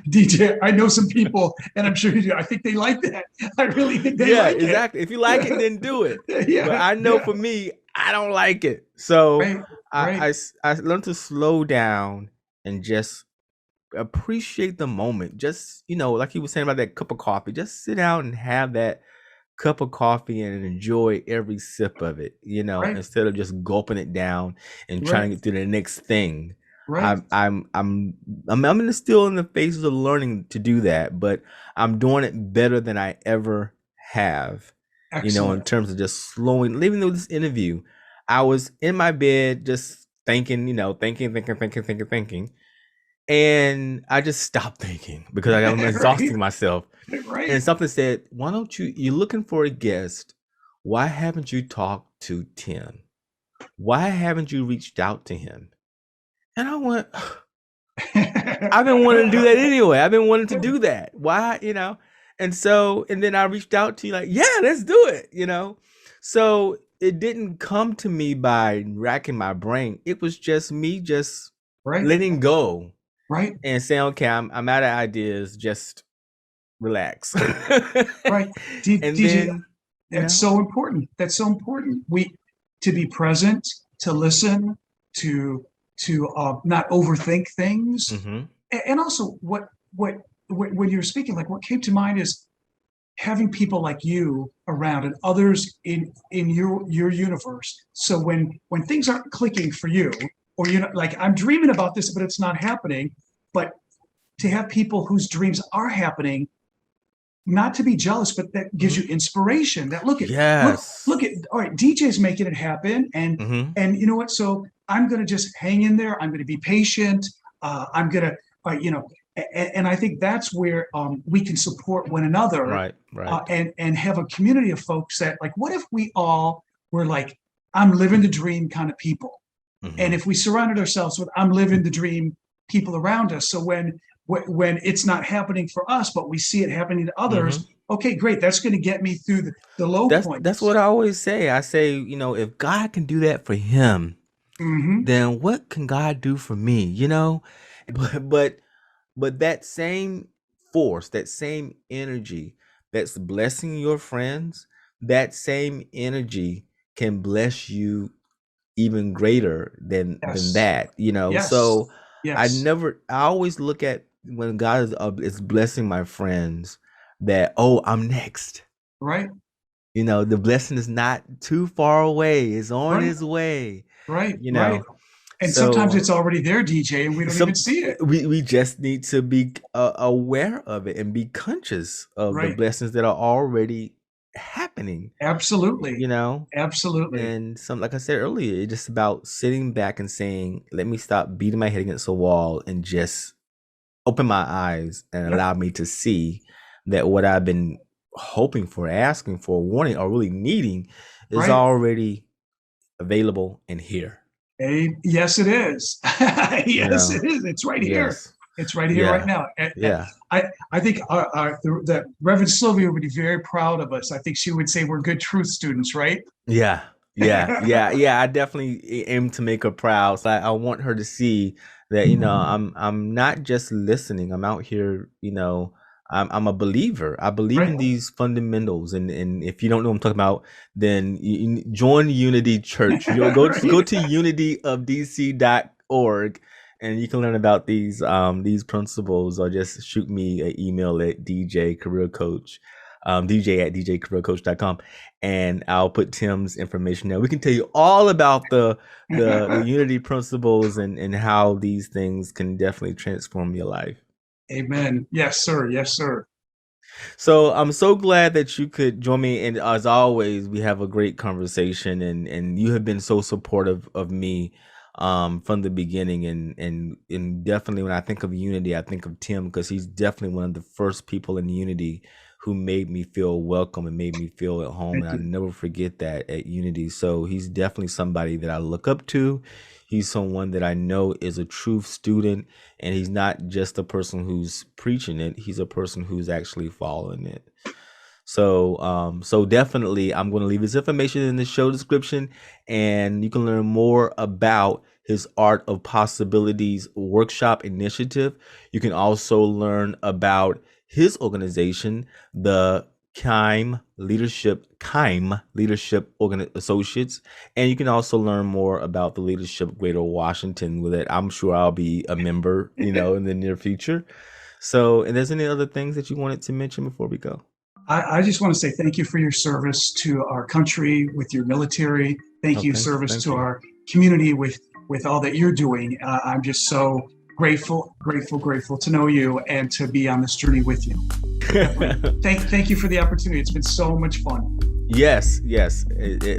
DJ, I know some people, and I'm sure you do. I think they like that. I really think they Yeah, like it. exactly. If you like it, then do it. But Yeah, I know yeah. for me, I don't like it. So Right, I, right. I, I learned to slow down and just appreciate the moment. Just, like you were saying about that cup of coffee, just sit down and have that cup of coffee and enjoy every sip of it, Right. instead of just gulping it down and trying Right. to get through the next thing. Right. I'm still in the phases of learning to do that, but I'm doing it better than I ever have, in Excellent. terms of just slowing. Leaving this interview, I was in my bed just thinking, thinking, and I just stopped thinking because I'm Right. exhausting myself. Right. And something said, "Why don't you're looking for a guest? Why haven't you talked to Tim? Why haven't you reached out to him?" And I went, I've been wanting to do that anyway. I've been wanting to do that. Why, and then I reached out to you like, yeah, let's do it. So it didn't come to me by racking my brain. It was just me just Right. letting go Right. and saying, okay, I'm out of ideas. Just relax. Right. And DJ, then, that's so important. That's so important. We to be present, to listen, to not overthink things, mhm, and also when you're speaking, like what came to mind is having people like you around and others in your universe. So when things aren't clicking for you, or like I'm dreaming about this, but it's not happening, but to have people whose dreams are happening, not to be jealous, but that gives mhm. you inspiration. That Yes. look at all right, DJ's making it happen, Mhm. and you know what? So I'm going to just hang in there. I'm going to be patient. I'm going to, and I think that's where we can support one another, Right, right. and have a community of folks that like, what if we all were like, I'm living the dream kind of people, and Mhm. if we surrounded ourselves with I'm living the dream people around us, so when it's not happening for us, but we see it happening to Mhm. others, okay, great, that's going to get me through the low That's points. what I always say. I say, if God can do that for him, Hmm. then what can God do for me? But but that same force, that same energy that's blessing your friends, that same energy can bless you even greater than Yes. that. Yes. So Yes. I always look at when God is blessing my friends that, oh, I'm next. Right. The blessing is not too far away. It's on Right. his way, Right. you Right. know. And sometimes So it's already there, DJ, and we don't even some see it. we just need to be aware of it and be conscious of the Right. blessings that are already happening, Absolutely. you know. Absolutely. And like I said earlier, it's just about sitting back and saying, let me stop beating my head against the wall and just open my eyes and Yep. allow me to see that what I've been hoping for, asking for, wanting, or really needing is Right. already available and here. Yes, it is. You Yes, know, it is. It's right here. yes, It's right here, right yeah, now. And yeah, I think that Reverend Sylvia would be very proud of us. I think she would say we're good truth students, right? yeah, yeah. I definitely aim to make her proud. So I want her to see that I'm not just listening. I'm out here. I'm a believer. I believe Right. in these fundamentals, and if you don't know what I'm talking about, then you join Unity Church. You go to unityofdc.org, and you can learn about these principles, or just shoot me an email at DJ Career Coach, DJ at djcareercoach.com, and I'll put Tim's information there. We can tell you all about the Unity principles and how these things can definitely transform your life. Amen. Yes, sir. Yes, sir. So I'm so glad that you could join me, and as always, we have a great conversation, and you have been so supportive of me from the beginning, and definitely when I think of Unity, I think of Tim, because he's definitely one of the first people in Unity who made me feel welcome and made me feel at home, and Thank I you. never forget that at Unity. So he's definitely somebody that I look up to. He's someone that I know is a true student, and he's not just a person who's preaching it, he's a person who's actually following it. So definitely I'm going to leave his information in the show description, and you can learn more about his Art of Possibilities workshop initiative. You can also learn about his organization, the Kime Leadership Associates, and you can also learn more about the Leadership Greater Washington, with it. I'm sure I'll be a member, in the near future. So, and there's any other things that you wanted to mention before we go? I just want to say thank you for your service to our country with your military. Thank you, service to our community with all that you're doing. I'm just so grateful to know you and to be on this journey with you. Thank you for the opportunity. It's been so much fun. Yes,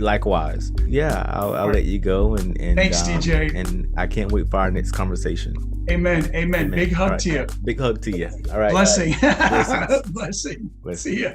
likewise. Yeah, I'll let you go and thanks, DJ. And I can't wait for our next conversation. Amen. Big hug to you. Big hug to you. All right. Blessing. Blessing. See ya.